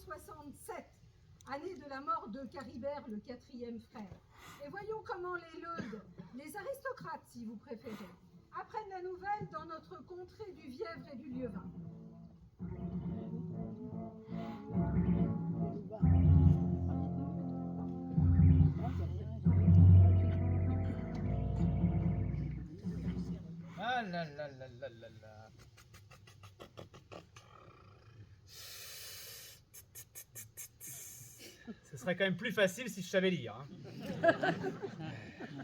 1167, année de la mort de Caribert, le quatrième frère. Et voyons comment les Leudes, les aristocrates si vous préférez, apprennent la nouvelle dans notre contrée du Vièvre et du Lieuvin. Ah là là là là là là. Ce serait quand même plus facile si je savais lire. Hein.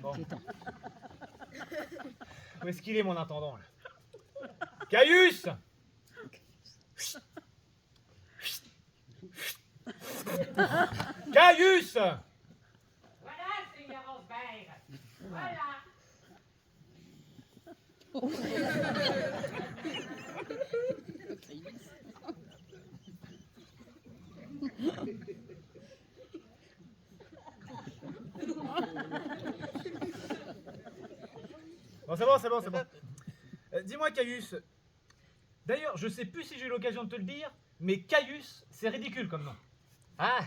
Bon. Où est-ce qu'il est, mon intendant, là? Caius! Caius! Voilà, Seigneur Osbert. Voilà. Bon, c'est bon, c'est bon, c'est bon. Dis-moi, Caius. D'ailleurs, je sais plus si j'ai eu l'occasion de te le dire, mais Caius, c'est ridicule comme nom. Ah,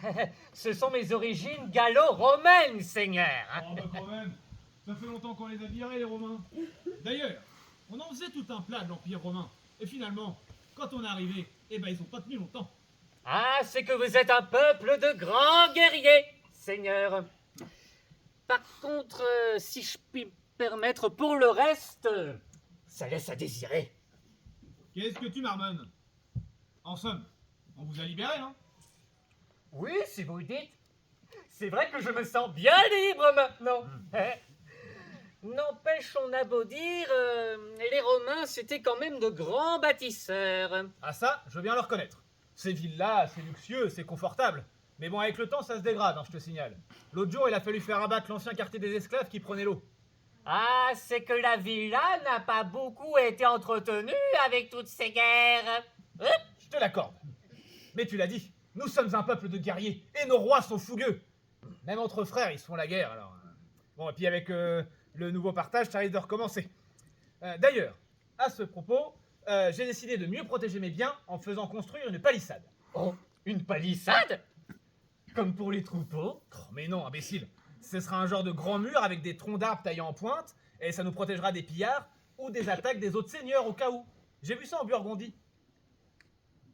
ce sont mes origines gallo-romaines, Seigneur. Oh, bah quand même, ça fait longtemps qu'on les a virés, les Romains. D'ailleurs, on en faisait tout un plat de l'Empire romain. Et finalement, quand on est arrivé, eh ben ils ont pas tenu longtemps. Ah, c'est que vous êtes un peuple de grands guerriers, Seigneur. Par contre, si je puis me permettre, pour le reste, ça laisse à désirer. Qu'est-ce que tu marmonnes? En somme, on vous a libérés, non? Oui, si vous le dites. C'est vrai que je me sens bien libre maintenant. N'empêche, on a beau dire, les Romains, c'était quand même de grands bâtisseurs. Ah ça, je veux bien le reconnaître. Ces villes-là, c'est luxueux, c'est confortable. Mais bon, avec le temps, ça se dégrade, hein, je te signale. L'autre jour, il a fallu faire abattre l'ancien quartier des esclaves qui prenait l'eau. Ah, c'est que la villa n'a pas beaucoup été entretenue avec toutes ces guerres. Je te l'accorde. Mais tu l'as dit, nous sommes un peuple de guerriers, et nos rois sont fougueux. Même entre frères, ils se font la guerre, alors. Bon, et puis avec le nouveau partage, ça risque de recommencer. D'ailleurs, à ce propos, j'ai décidé de mieux protéger mes biens en faisant construire une palissade. Oh, une palissade? Comme pour les troupeaux? Oh, mais non, imbécile. Ce sera un genre de grand mur avec des troncs d'arbres taillés en pointe, et ça nous protégera des pillards ou des attaques des autres seigneurs au cas où. J'ai vu ça en Burgondie.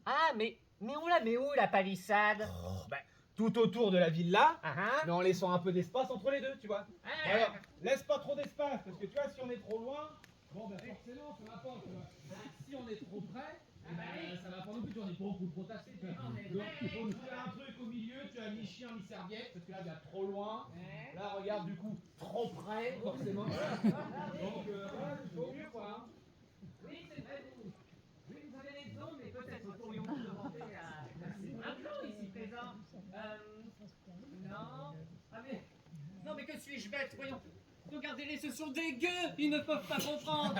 Ah, mais on la met où, la palissade? Oh, ben, tout autour de la villa, Ah, mais en laissant un peu d'espace entre les deux, tu vois. ah. Alors, laisse pas trop d'espace, parce que tu vois, si on est trop loin, bon, ben forcément, ça va pas, tu vois. Si on est trop près, eh ben, ça va pas non plus, tu vois, on est beaucoup trop tassé, tu vois. Donc, faut faire un truc au milieu, tu as mi chien, mi serviette, parce que là, il y a trop loin. Là, regarde, du coup, trop près, forcément. Donc, voilà, il faut mieux, quoi. Hein. Oui, c'est vrai, oui, vous avez raison, mais peut-être pourrions-nous demander à un plan ici présent. Non. Ah mais, non mais que suis-je bête, voyons. Regardez-les, ce sont des gueux, ils ne peuvent pas comprendre.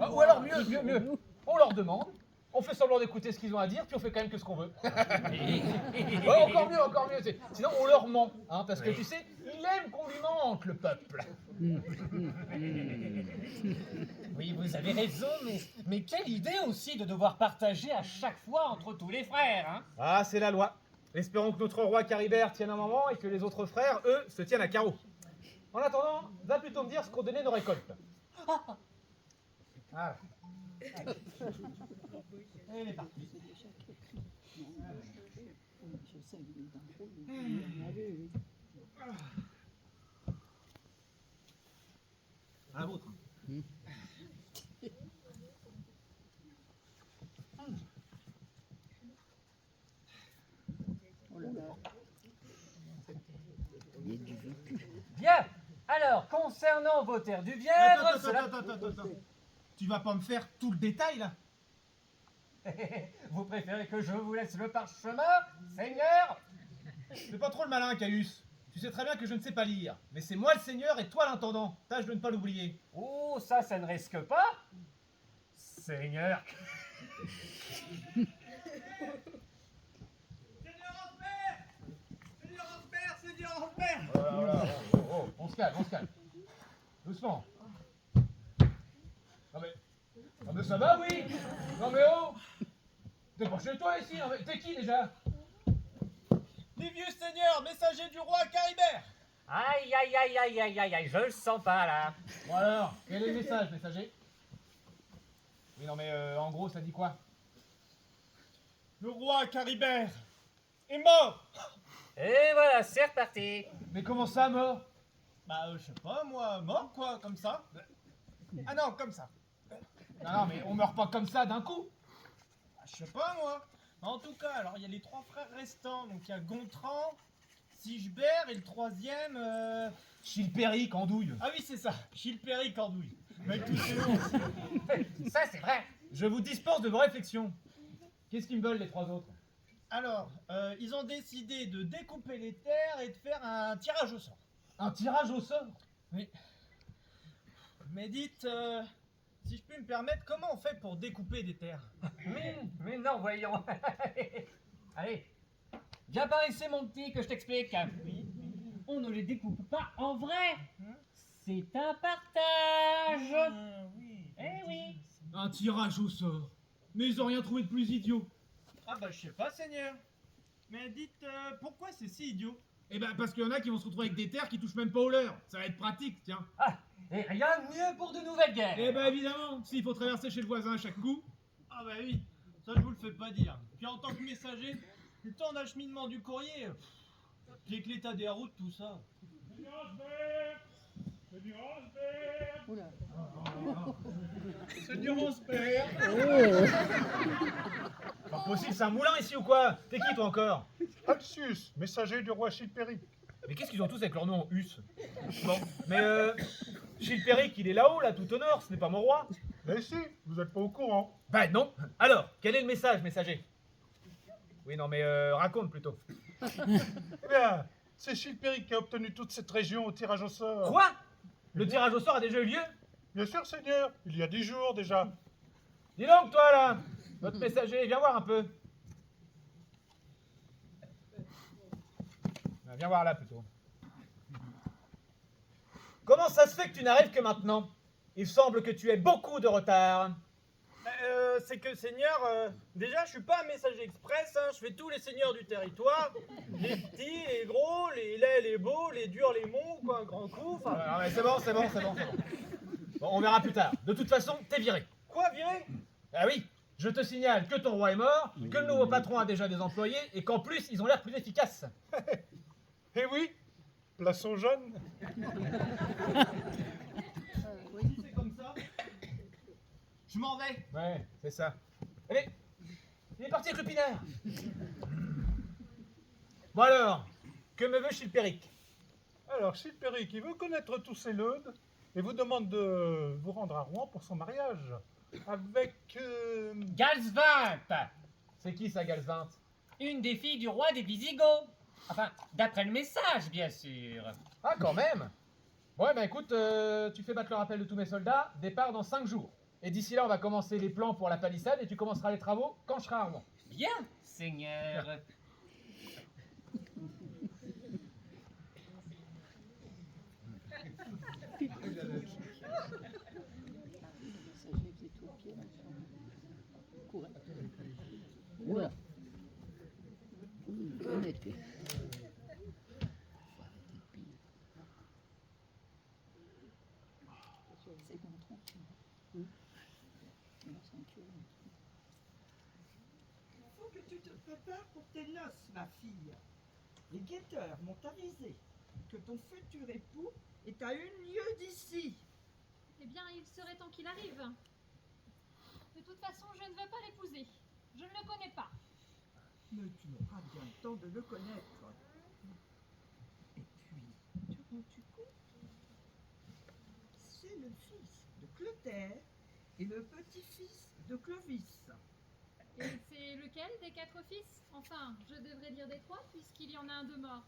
Ah, ou alors, mieux. On leur demande, on fait semblant d'écouter ce qu'ils ont à dire, puis on fait quand même que ce qu'on veut. Ouais, encore mieux. Sinon, on leur ment, hein, parce que tu sais, il aime qu'on lui mente, le peuple. Oui, vous avez raison, mais quelle idée aussi de devoir partager à chaque fois entre tous les frères, hein? Ah, c'est la loi. Espérons que notre roi Caribert tienne un moment et que les autres frères, eux, se tiennent à carreau. En attendant, va plutôt me dire ce qu'ont donné nos récoltes. Ah. Elle est partie. À la vôtre. Bien. Alors, concernant vos terres du Vièvre, Attends. Tu vas pas me faire tout le détail, là? vous préférez que je vous laisse le parchemin, Seigneur? Fais pas trop le malin, Caius. Tu sais très bien que je ne sais pas lire. Mais c'est moi le seigneur et toi l'intendant. Tâche de ne pas l'oublier. Oh, ça ne risque pas. Seigneur. Seigneur Osbert. Oh, on se calme. Doucement. Non mais ça va, oui. Non mais oh. T'es pas chez toi ici, non, mais t'es qui déjà? Les vieux seigneurs, messagers du roi Caribert. Aïe, aïe, aïe, aïe, aïe, aïe, aïe, je le sens pas là. Bon alors, quel est le message, messager? Oui, non mais en gros, ça dit quoi? Le roi Caribert est mort. Et voilà, c'est reparti. Mais comment ça, mort? Bah, je sais pas, moi, mort quoi, comme ça. Ah non, comme ça. Non, mais on meurt pas comme ça d'un coup. Bah, je sais pas, moi. En tout cas, alors il y a les 3 frères restants. Donc il y a Gontran, Sigebert et le troisième. Chilpéric, Andouille. Ah oui, c'est ça, Chilpéric, Andouille. Avec tous ces noms. Ça, c'est vrai. Je vous dispense de vos réflexions. Qu'est-ce qu'ils me veulent, les 3 autres? Alors, ils ont décidé de découper les terres et de faire un tirage au sort. Un tirage au sort? Oui. Mais dites, si je puis me permettre, comment on fait pour découper des terres? Mais non, voyons. Allez, viens par ici, mon petit, que je t'explique. Oui. On ne les découpe pas en vrai. C'est un partage. Oui. Eh oui. Un tirage au sort. Mais ils ont rien trouvé de plus idiot. Ah bah je sais pas, Seigneur. Mais dites, pourquoi c'est si idiot? Eh ben parce qu'il y en a qui vont se retrouver avec des terres qui touchent même pas aux leurs. Ça va être pratique, tiens. Ah, et rien de mieux pour de nouvelles guerres. Eh ben évidemment, s'il faut traverser chez le voisin à chaque coup. Ah bah oui, ça je vous le fais pas dire. Puis en tant que messager, le temps d'acheminement du courrier, avec l'état des routes, tout ça. Seigneur Rosberg. Pas possible, c'est un moulin ici ou quoi? T'es qui toi encore? Alcius, messager du roi Chilpéric. Mais qu'est-ce qu'ils ont tous avec leur nom en us? Bon, mais Chilpéric, il est là-haut, là, tout au nord, ce n'est pas mon roi. Mais si, vous êtes pas au courant. Ben non. Alors, quel est le message, messager? Oui, non, mais raconte plutôt. Eh bien, c'est Chilpéric qui a obtenu toute cette région au tirage au sort. Quoi? Le tirage au sort a déjà eu lieu? Bien sûr, Seigneur, il y a 10 jours déjà. Dis donc, toi, là, notre messager, viens voir un peu. Viens voir là, plutôt. Comment ça se fait que tu n'arrives que maintenant? Il semble que tu aies beaucoup de retard. C'est que, Seigneur, déjà, je suis pas un messager express, hein, je fais tous les seigneurs du territoire, les petits, les gros, les laids, les beaux, les durs, les mous, quoi, un grand coup, enfin... Non, mais c'est bon. Bon, on verra plus tard. De toute façon, t'es viré. Quoi, viré? Ah oui, je te signale que ton roi est mort, que le nouveau patron a déjà des employés, et qu'en plus, ils ont l'air plus efficaces. Eh oui, place aux jeunes. C'est comme ça. Je m'en vais. Ouais, c'est ça. Allez, il est parti avec le pinard. Bon alors, que me veut Chilpéric? Alors, Chilpéric, il veut connaître tous ses leudes et vous demande de vous rendre à Rouen pour son mariage. Avec... Galsvinte, C'est qui ça, Galsvinte? une des filles du roi des Visigoths. Enfin, d'après le message, bien sûr. Ah, quand même. Ouais, ben écoute, tu fais battre le rappel de tous mes soldats, départ dans 5 jours. Et d'ici là, on va commencer les plans pour la palissade et tu commenceras les travaux quand je serai à Rouen. Bien, Seigneur. Oula. En effet. C'est bon, tranquille. Il faut que tu te prépares pour tes noces, ma fille. Les guetteurs m'ont avisé que ton futur époux est à 1 lieue d'ici. Eh bien, il serait temps qu'il arrive. De toute façon, je ne veux pas l'épouser. Je ne le connais pas. Mais tu auras bien le temps de le connaître. Et puis, te rends-tu compte? C'est le fils de Clotaire et le petit-fils de Clovis. Et c'est lequel des 4 fils? Enfin, je devrais dire des 3, puisqu'il y en a un de mort.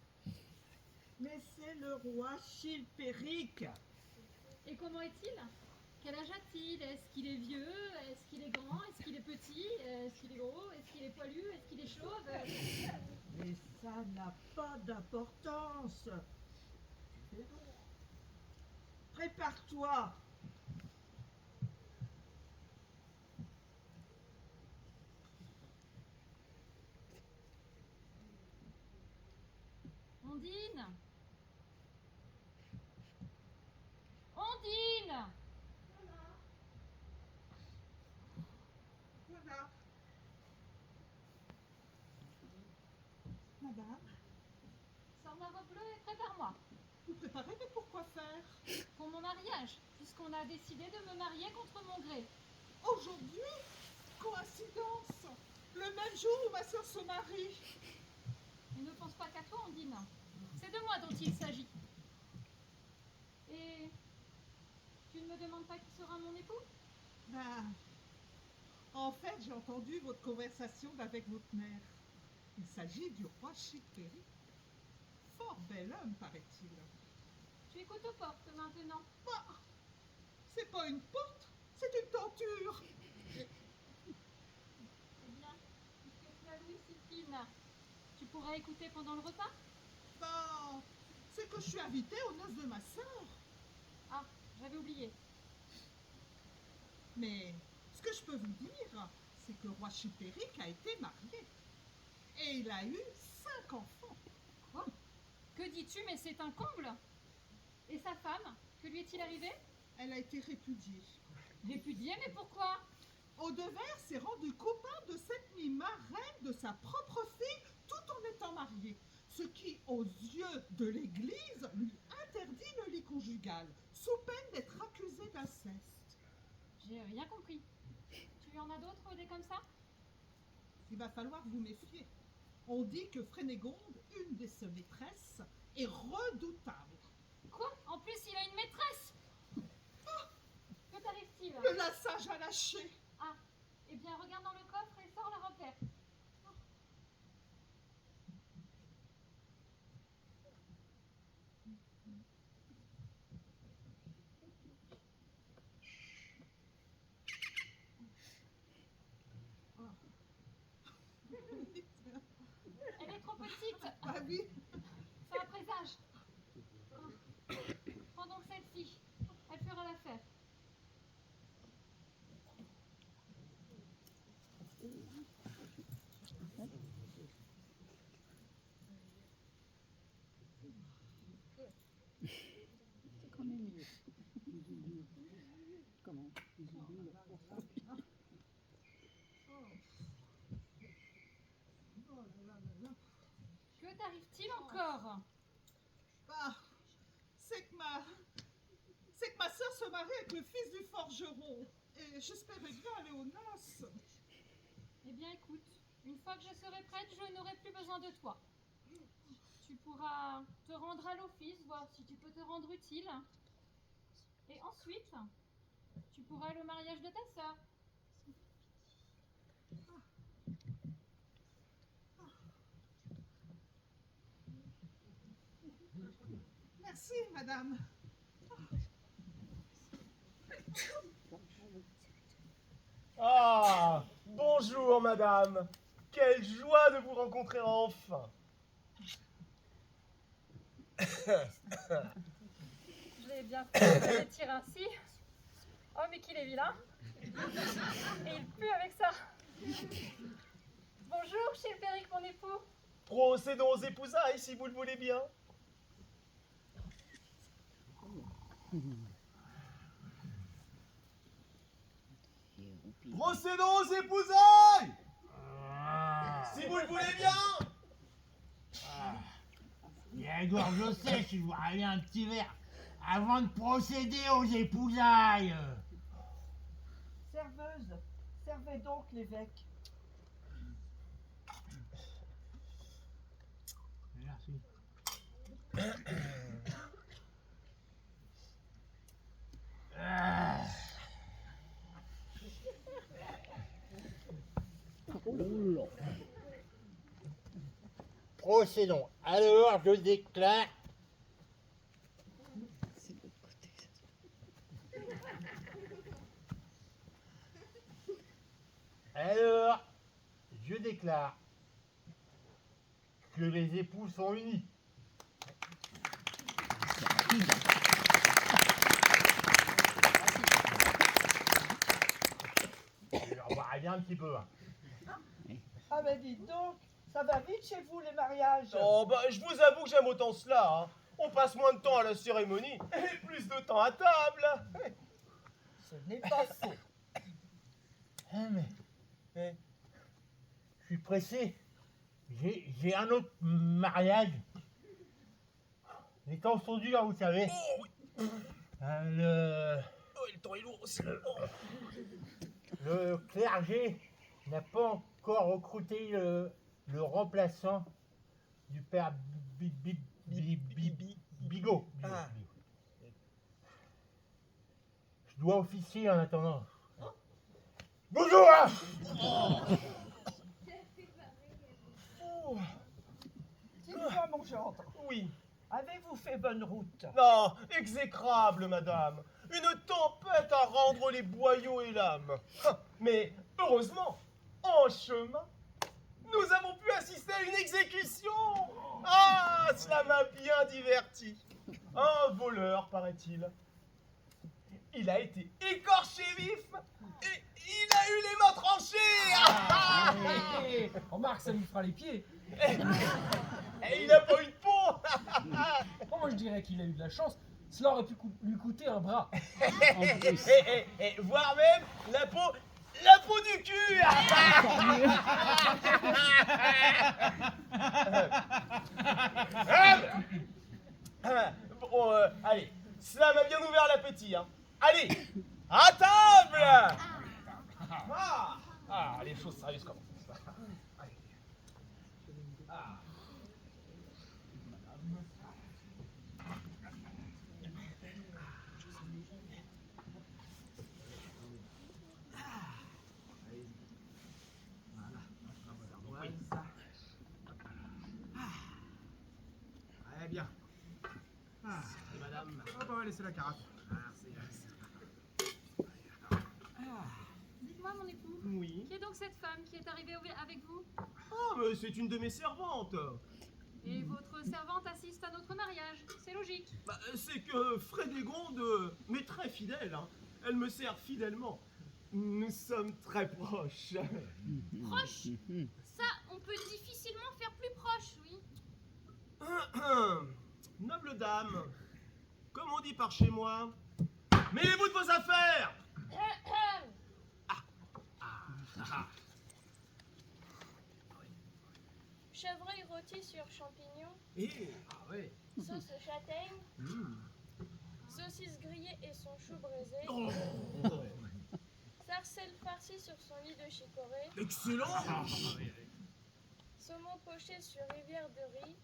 Mais c'est le roi Chilpéric. Et comment est-il? Quel âge a-t-il? Est-ce qu'il est vieux? Est-ce qu'il est grand? Est-ce qu'il est petit? Est-ce qu'il est gros? Est-ce qu'il est poilu? Est-ce qu'il est chauve? Mais ça n'a pas d'importance. Tu verras. Prépare-toi. Ondine! Ondine! Voilà. Madame, Sors ma robe bleue et prépare-moi. vous préparez, mais pourquoi faire? Pour mon mariage, puisqu'on a décidé de me marier contre mon gré. Aujourd'hui, coïncidence, le même jour où ma soeur se marie. Et ne pense pas qu'à toi, Ondine. C'est de moi dont il s'agit. Et tu ne me demandes pas qui sera mon époux? Ben, en fait, j'ai entendu votre conversation avec votre mère. Il s'agit du roi Chilpéric. Fort bel homme, paraît-il. Tu écoutes aux portes maintenant. Bah, c'est pas une porte, c'est une tenture. Eh bien, puisque tu as l'ouïe si fine, tu pourrais écouter pendant le repas? Ben, c'est que je suis invitée aux noces de ma sœur. Ah, j'avais oublié. Mais ce que je peux vous dire, c'est que le roi Chilpéric a été marié. Et il a eu 5 enfants. Quoi? Que dis-tu, mais c'est un comble! Et sa femme, que lui est-il arrivé? Elle a été répudiée. Répudiée, mais pourquoi? Audevert s'est rendu coupable de cette mise marraine de sa propre fille tout en étant marié. Ce qui, aux yeux de l'Église, lui interdit le lit conjugal, sous peine d'être accusé d'inceste. J'ai rien compris. Tu en as d'autres des comme ça? Il va falloir vous méfier. On dit que Frénégonde, une de ses maîtresses, est redoutable. Quoi? En plus, il a une maîtresse! Que t'arrive-t-il? Le lassage a lâché. Ah, eh bien, regarde dans le coffre et sors la robe verte. Elle est trop petite! Ah oui, C'est un présage. Prends donc celle-ci. Elle fera l'affaire. C'est quand même mieux. Comment? Que t'arrive-t-il encore? bah, c'est que ma sœur se marie avec le fils du forgeron. Et j'espérais bien aller aux noces. Eh bien, écoute, une fois que je serai prête, je n'aurai plus besoin de toi. Tu pourras te rendre à l'office, voir si tu peux te rendre utile. Et ensuite, tu pourras aller au mariage de ta sœur. Merci, madame. Ah, bonjour madame. Quelle joie de vous rencontrer enfin. Je l'ai bien fait de le tirer ainsi. Oh, mais qu'il est vilain. Et il pue avec ça. Bonjour, Chilpéric, mon époux. Procédons aux épousailles si vous le voulez bien. Procédons aux épousailles si vous le voulez bien. Il y a la gorge sèche, je dois aller un petit verre avant de procéder aux épousailles. Serveuse, servez donc l'évêque. Merci. Procédons. Alors, je déclare. C'est de l'autre côté. Alors, je déclare que les époux sont unis. On va aller un petit peu. Hein. Ah ben dites donc, Ça va vite chez vous, les mariages? Oh, bah, je vous avoue que j'aime autant cela, hein. On passe moins de temps à la cérémonie et plus de temps à table. Ce n'est pas faux. Hein, mais je suis pressé. J'ai un autre mariage. Les temps sont durs, vous savez. Oh, oui. Oh, et le temps est lourd aussi. Le clergé n'a pas encore recruté le remplaçant du père Bigot. Ah. Je dois officier en attendant. Bonjour hein. Dites-moi, mon gendre, Oui. avez-vous fait bonne route? Non, exécrable, madame. Une tempête à rendre les boyaux et l'âme. Mais heureusement, en chemin, nous avons pu assister à une exécution. Ah, cela m'a bien diverti. Un voleur, paraît-il. Il a été écorché vif et il a eu les mains tranchées. Remarque, ça lui fera les pieds. Et il n'a pas eu de peau. Oh, moi je dirais qu'il a eu de la chance. Cela aurait pu lui coûter un bras. Et voire même la peau du cul. Bon, allez, cela m'a bien ouvert l'appétit, hein. Allez, à table. Les choses sérieuses commencent. Allez. Très bien. Et madame. Hop, on va laisser la carafe. Merci. Dites-moi, mon époux, Oui. qui est donc cette femme qui est arrivée avec vous? Ah, mais c'est une de mes servantes. Et votre servante assiste à notre mariage. C'est logique. Bah, c'est que Frédégonde m'est très fidèle, hein. Elle me sert fidèlement. Nous sommes très proches. Proche? Ça, on peut difficilement faire plus proche, oui. Noble dame, comme on dit par chez moi, mêlez-vous de vos affaires. Chevreuil rôti sur champignons, Oui. sauce châtaigne, saucisse grillée et son chou braisé, Oh, sarcelle farcie sur son lit de chicorée, excellent. saumon poché sur rivière de riz,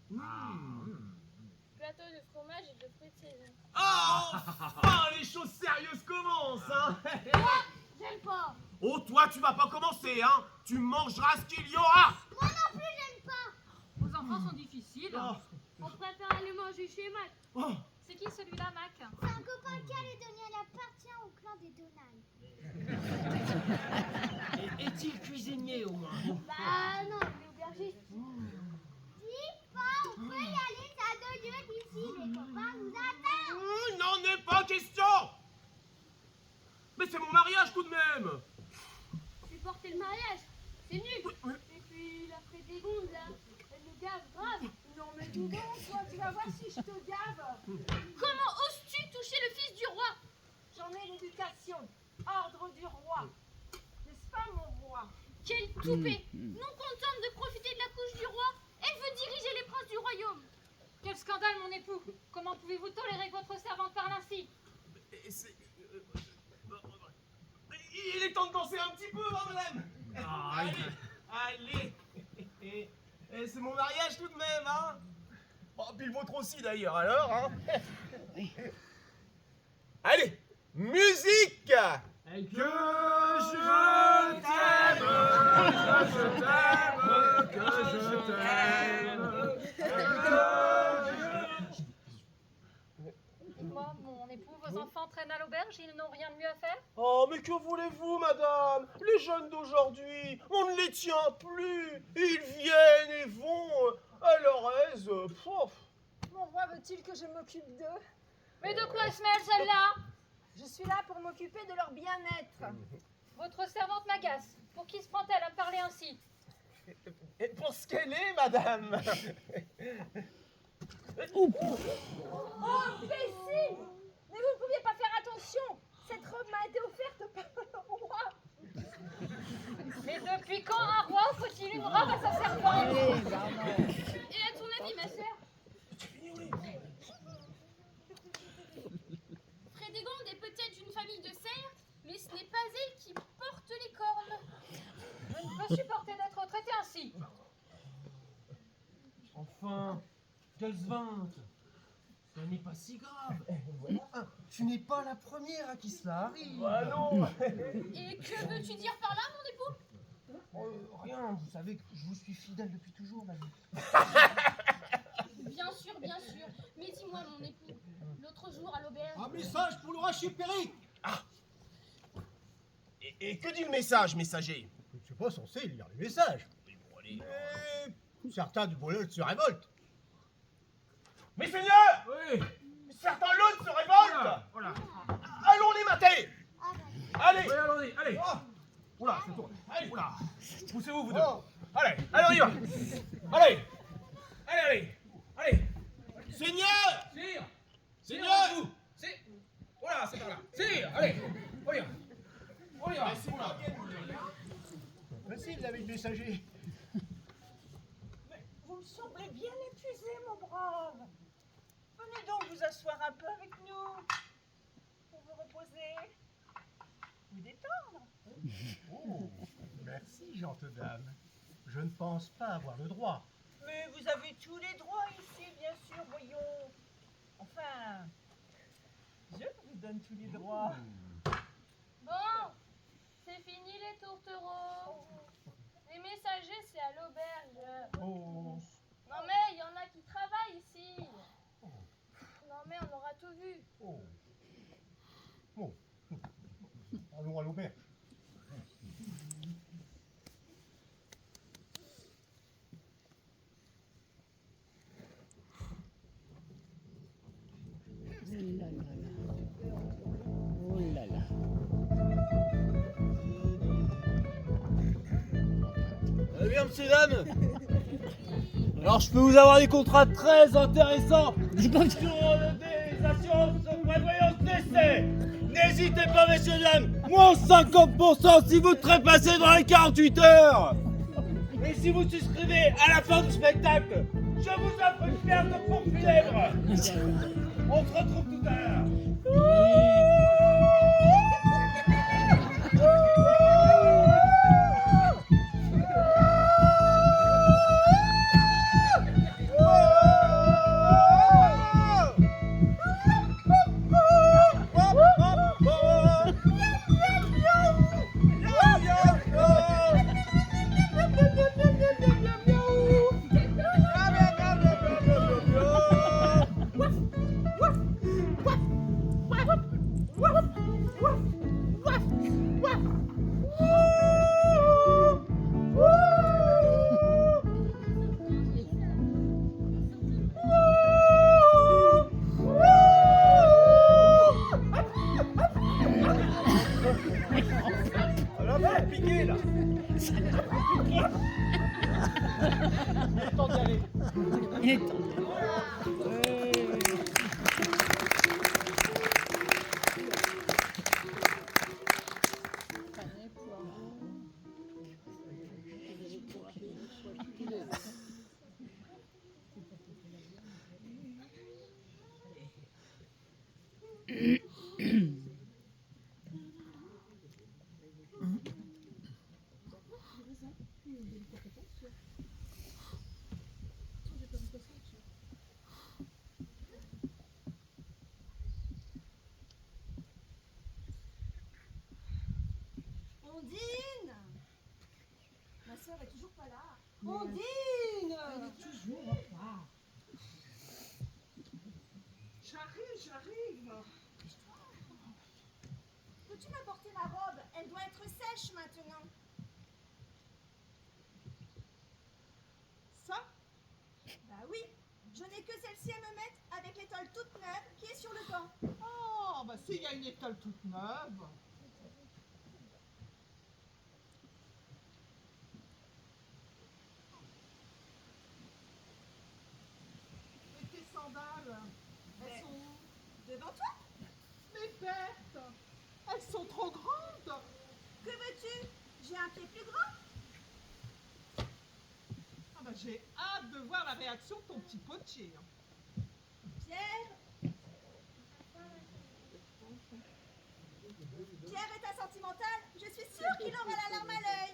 plateau de fromage et de fruits de saison. Ah, les choses sérieuses commencent, hein. J'aime pas. Oh, toi, tu vas pas commencer, hein. Tu mangeras ce qu'il y aura. Moi non plus, j'aime pas. Vos enfants sont difficiles. On préfère aller manger chez Mac. Oh. C'est qui celui-là, Mac? C'est un copain calédonien, il appartient au clan des Donald. Est-il cuisinier au moins? Bah non, il est aubergiste. Dis pas, on peut y aller, ça a 2 lieues d'ici, les copains nous attendent. Il n'en est pas question. Mais c'est mon mariage tout de même. Supporter le mariage, c'est nul. Et puis la Frédégonde là, elle nous gave grave. Non mais dis donc, toi, tu vas voir si je te gave. Comment oses-tu toucher le fils du roi? J'en ai l'éducation. Ordre du roi. N'est-ce pas, mon roi? Quelle toupée! Non contente de profiter de la couche du roi, elle veut diriger les princes du royaume. Quel scandale, mon époux! Comment pouvez-vous tolérer que votre servante parle ainsi? Il est temps de danser un petit peu, hein, madame. Allez. C'est mon mariage tout de même, hein. Oh, puis le vôtre aussi, d'ailleurs, alors, hein. Allez, musique. Que je t'aime, que je t'aime. Dites-moi, mon époux, vos enfants traînent à l'auberge, ils n'ont rien de mieux à faire? Oh, mais que voulez-vous, madame? Les jeunes d'aujourd'hui, on ne les tient plus. Ils viennent et vont à leur aise. Mon roi veut-il que je m'occupe d'eux? Mais de quoi se mêle celle-là? Je suis là pour m'occuper de leur bien-être. Votre servante m'agace. Pour qui se prend-elle à me parler ainsi? Pour ce qu'elle est, madame. Oh, imbécile! Mais vous ne pouviez pas faire attention! Cette robe m'a été offerte par le roi! Mais depuis quand un roi faut-il une robe à sa servante? Et à ton avis, ma sœur? Frédégonde est peut-être une famille de cerfs, mais ce n'est pas elle qui porte les cornes. Je ne peux supporter d'être traitée ainsi. Enfin, Gelsvinte, ce n'est pas si grave. Voilà. Tu n'es pas la première à qui cela arrive. Ah non. Et que veux-tu dire par là, mon époux? Rien, vous savez que je vous suis fidèle depuis toujours, ma vie. Bien sûr, bien sûr. Mais dis-moi, mon époux, l'autre jour à l'auberge... Un message pour le roi Chilpéric. Et que dit le message, messager? Je ne suis pas censé lire les messages. Bon, allez. Mais certains du Boyol se révoltent. Mes seigneurs! Oui. Certains leudes se révoltent! Voilà. Allons les mater! Allez! Oui, allons-y, allez. Oula, ça tourne. Allez, oula. Poussez-vous, vous deux. Allez, allez, on y va! Allez. Allez. Seigneur! Sire. Seigneur! Vous. C'est... Voilà, c'est par là. Sire, allez. On y va. Facile, l'ami le messager. Vous me semblez bien épuisé, mon brave. Venez donc vous asseoir un peu avec nous. Pour vous reposer. Vous détendre. Oh, merci, gente dame. Je ne pense pas avoir le droit. Mais vous avez tous les droits ici, bien sûr, voyons. Enfin, je vous donne tous les droits. Bon, c'est fini les tourtereaux. Les messagers, c'est à l'auberge. Oh. Non mais, il y en a qui travaillent ici. Non mais, on aura tout vu. Oh. Bon. Allons à l'auberge. Oh là là. Eh bien, messieurs, dames. Alors, je peux vous avoir des contrats très intéressants sur des assurances prévoyance d'essai. N'hésitez pas, messieurs, dames. Moins 50% si vous trépassez dans les 48 heures. Et si vous souscrivez à la fin du spectacle, je vous offre une paire de pompes funèbres. On se retrouve tout à l'heure. Il est temps. Ondine! Ma soeur est toujours pas là. Ondine! Elle est toujours là. J'arrive. Peux-tu m'apporter ma robe? Elle doit être sèche maintenant. Ça? Bah oui, je n'ai que celle-ci à me mettre avec l'étole toute neuve qui est sur le banc. Oh, bah s'il y a une étole toute neuve. Devant toi? Mais Berthe, elles sont trop grandes. Que veux-tu? J'ai un pied plus grand. Ah bah, j'ai hâte de voir la réaction de ton petit potier. Pierre est un sentimental. Je suis sûre qu'il aura la larme à l'œil.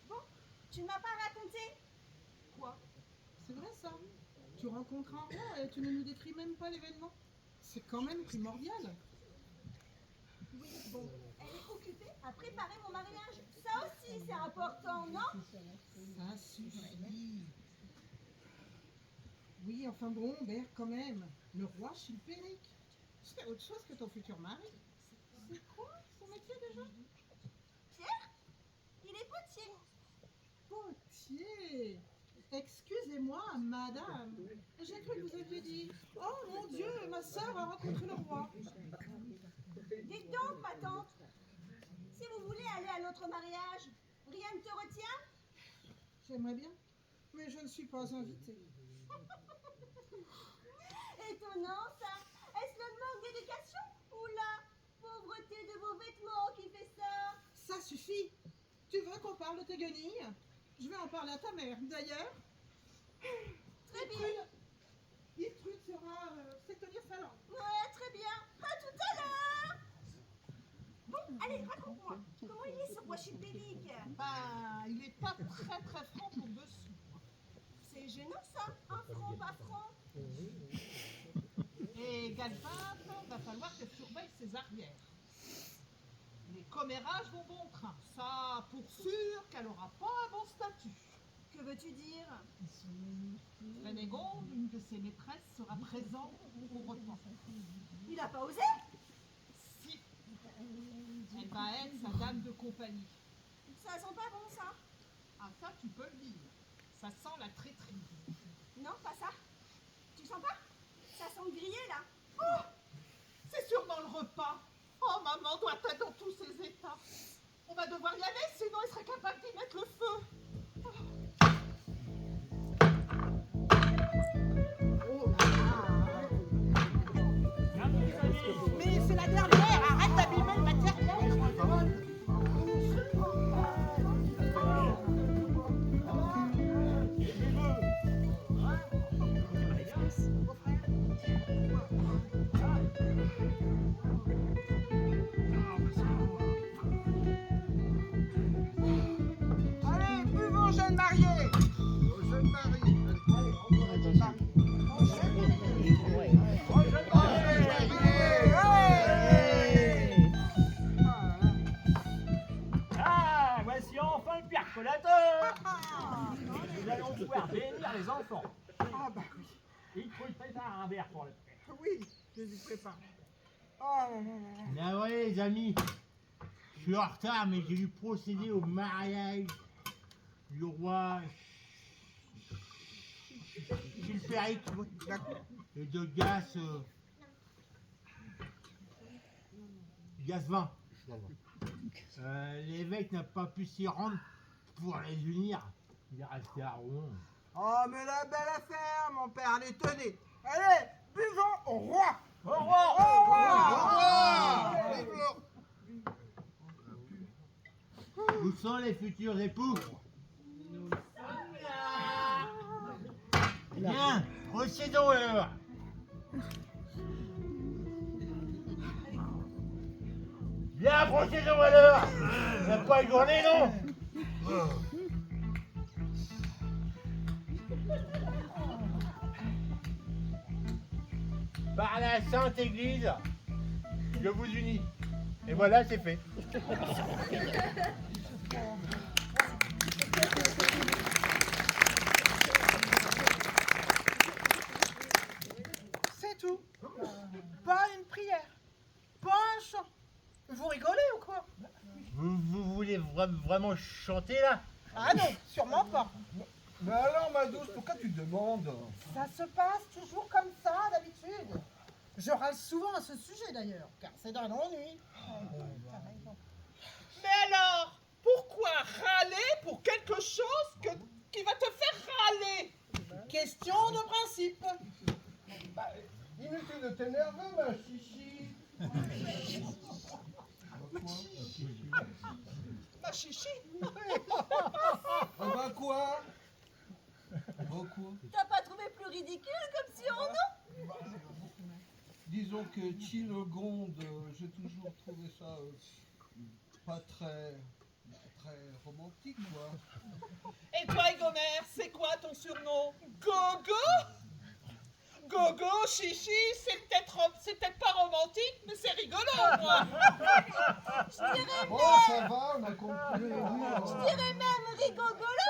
Bon, tu ne m'as pas raconté? Quoi? C'est vrai ça? Tu rencontres un roi et tu ne nous décris même pas l'événement? C'est quand même primordial. Oui, bon, elle est occupée à préparer mon mariage. Ça aussi, c'est important, non? Ça suffit. Oui, enfin bon, Bert, quand même. Le roi Chilpéric. C'est autre chose que ton futur mari. C'est quoi son métier déjà? Pierre? Il est potier. Potier. Excusez-moi, madame. J'ai cru que vous aviez dit « Oh mon Dieu, ma sœur a rencontré le roi ». Dites donc, ma tante, si vous voulez aller à notre mariage, rien ne te retient? J'aimerais bien, mais je ne suis pas invitée. Étonnant, ça. Est-ce le manque d'éducation ou la pauvreté de vos vêtements qui fait ça? Ça suffit. Tu veux qu'on parle de tes guenilles? Je vais en parler à ta mère. D'ailleurs, Très bien. Gertrude sera c'est tenir sa langue. Ouais, très bien. À tout à l'heure. Bon, allez, raconte-moi. Comment il est ce roi Chilpéric? Bah, il est pas très très franc pour dessus. C'est gênant, ça. Un franc, pas franc. Et Galpin, va falloir qu'elle surveille ses arrières. Les commérages vont bon train. Ça, pour sûr qu'elle aura pas un bon statut. Que veux-tu dire? Rénégonde, une de ses maîtresses, sera présente au repas. Il a pas osé? Si. Elle va être sa dame de compagnie. Ça sent pas bon, ça. Ah, ça, tu peux le dire. Ça sent la traîtrise. Non, pas ça. Tu sens pas? Ça sent grillé, là. Oh, c'est sûrement le repas. Oh, maman doit être dans tous ses états. On va devoir y aller, sinon il serait capable d'y mettre le feu. Mais c'est la dernière, arrête d'abîmer le matériel. Allez, buvons, jeunes mariés. Aux jeunes mariés. Ah, voici enfin le percolateur. Nous allons pouvoir bénir les enfants. Ah bah oui. Il faut préparer un verre pour le père. Oui, je les prépare. Oh là là là. Navré les amis, je suis en retard mais j'ai dû procéder au mariage du roi Chilpéric et de Gasvin. L'évêque n'a pas pu s'y rendre pour les unir. Il est resté à Rouen. Oh, mais la belle affaire, mon père, allez, tenez. Allez, buvons au roi. Au revoir. Au roi. Où sont les futurs époux? Bien, procédons alors. Bien, procédons alors. On n'a pas une journée, non? Par la Sainte Église, je vous unis. Et voilà, c'est fait. C'est tout. Pas une prière. Pas un chant. Vous rigolez ou quoi? Vous voulez vraiment chanter là? Ah non, sûrement pas. Mais alors, ma douce, pourquoi tu demandes? Ça se passe toujours comme ça d'habitude. Je râle souvent à ce sujet d'ailleurs, car c'est d'un ennui. Mais alors, pourquoi râler pour quelque chose qui va te faire énervé, ma chichi. Ma chichi. Ah bah quoi? Beaucoup. T'as pas trouvé plus ridicule comme surnom? Disons que Chilegonde, j'ai toujours trouvé ça pas très romantique, quoi. Et toi, Egomer, c'est quoi ton surnom? Gogo? Gogo, chichi, c'est peut-être pas romantique, mais c'est rigolo, moi. Je dirais Oh, même... ça va, on a compris. Je dirais même rigogolo,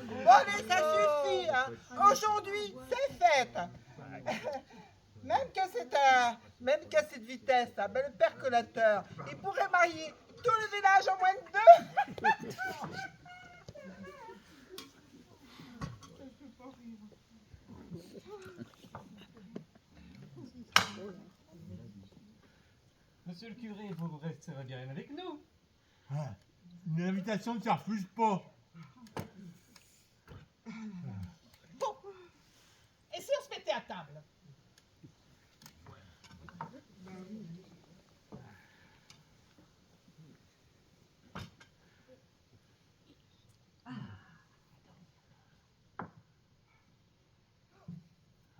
Bon, allez, ça suffit, hein. Aujourd'hui, c'est fête. Même qu'à cette vitesse, hein, ben, le percolateur, il pourrait marier tout le village en moins de 2. Monsieur le curé, vous resterez bien avec nous. Ah, une invitation ne se refuse pas. Bon, et si on se mettait à table?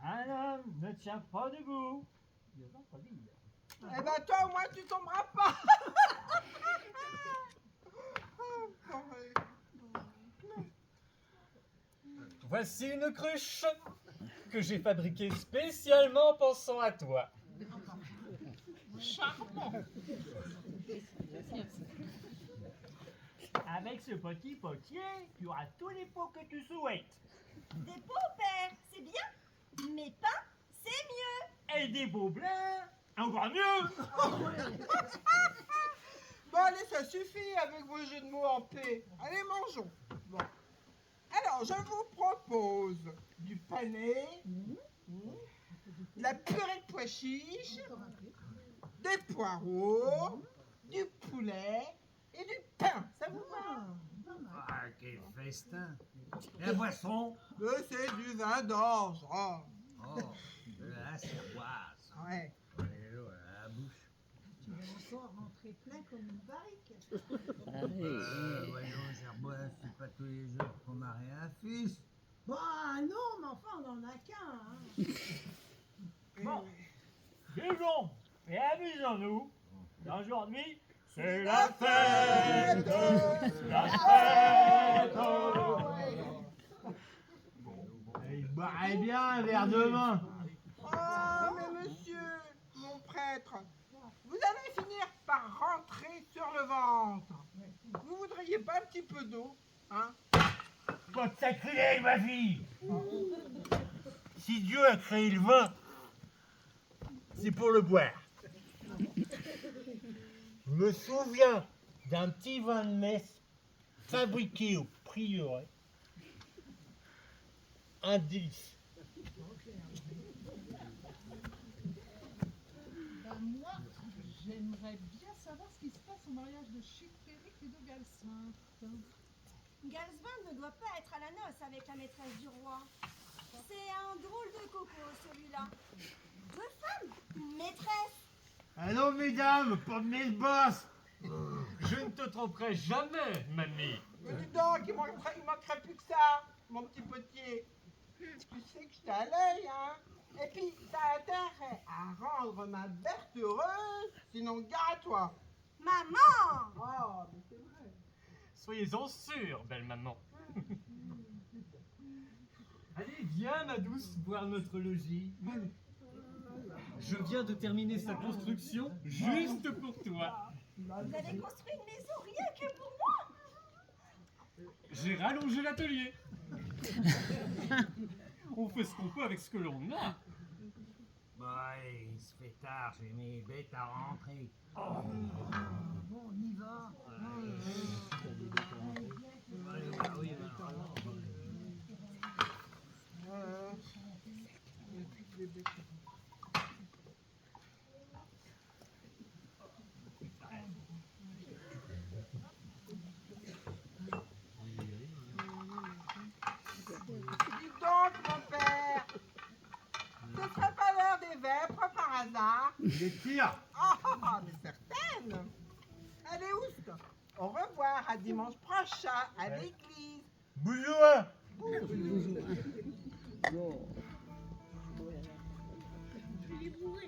Un homme ne tient pas debout. Eh ben, toi, au moins, tu tomberas pas. Voici une cruche que j'ai fabriquée spécialement pensant à toi. Charmant. Avec ce petit potier, tu auras tous les pots que tu souhaites. Des pots, père, c'est bien. Mais pain, c'est mieux. Et des pots blancs, encore mieux. Bon, allez, ça suffit avec vos jeux de mots en paix. Allez, mangeons. Bon. Alors, je vous propose du panais, de la purée de pois chiches, des poireaux, du poulet et du pain. Ça vous va? Ah, quel festin. La boisson? C'est du vin d'orge. Oh. Oh, de la cervoise. Ouais. La bouche. Tu vas encore rentrer plein comme une barrique. Voyons, cervoise, c'est pas tous les jours qu'on marie un fils. Bah non, mais enfin, on en a qu'un. Hein. Bon, buvons et amusons-nous. Aujourd'hui, c'est la fête. La fête. Il boirait bien un verre de vin. Oh, mais monsieur, mon prêtre, vous allez finir par rentrer sur le ventre. Vous voudriez pas un petit peu d'eau, hein? Pas de sacrilège, ma fille. Si Dieu a créé le vin, c'est pour le boire. Je me souviens d'un petit vin de messe fabriqué au prieuré. Un délice. Ben moi, j'aimerais bien savoir ce qui se passe au mariage de Chilpéric et de Galsvin. Galsvin ne doit pas être à la noce avec la maîtresse du roi. C'est un drôle de coco, celui-là. 2 femmes, une maîtresse. Allons, mesdames, pas de mes bosses. Je ne te tromperai jamais, mamie. Mais dis donc, il manquerait plus que ça, mon petit potier. Tu sais que je t'ai à l'œil, hein? Et puis, t'as intérêt à rendre ma Berthe heureuse, sinon gare à toi. Maman! Oh, mais c'est vrai. Soyez-en sûrs, belle maman. Allez, viens, ma douce, voir notre logis. Je viens de terminer sa construction juste pour toi. Vous avez construit une maison rien que pour moi? J'ai rallongé l'atelier. On fait ce qu'on peut avec ce que l'on a. Bah, il se fait tard, j'ai mes bêtes à rentrer. Bon, on y va. Dis donc, mon père, Les tirs. Ah, mais certaine. Allez, Oust. Au revoir, à dimanche prochain, à l'église. Bonjour. Il est bourré.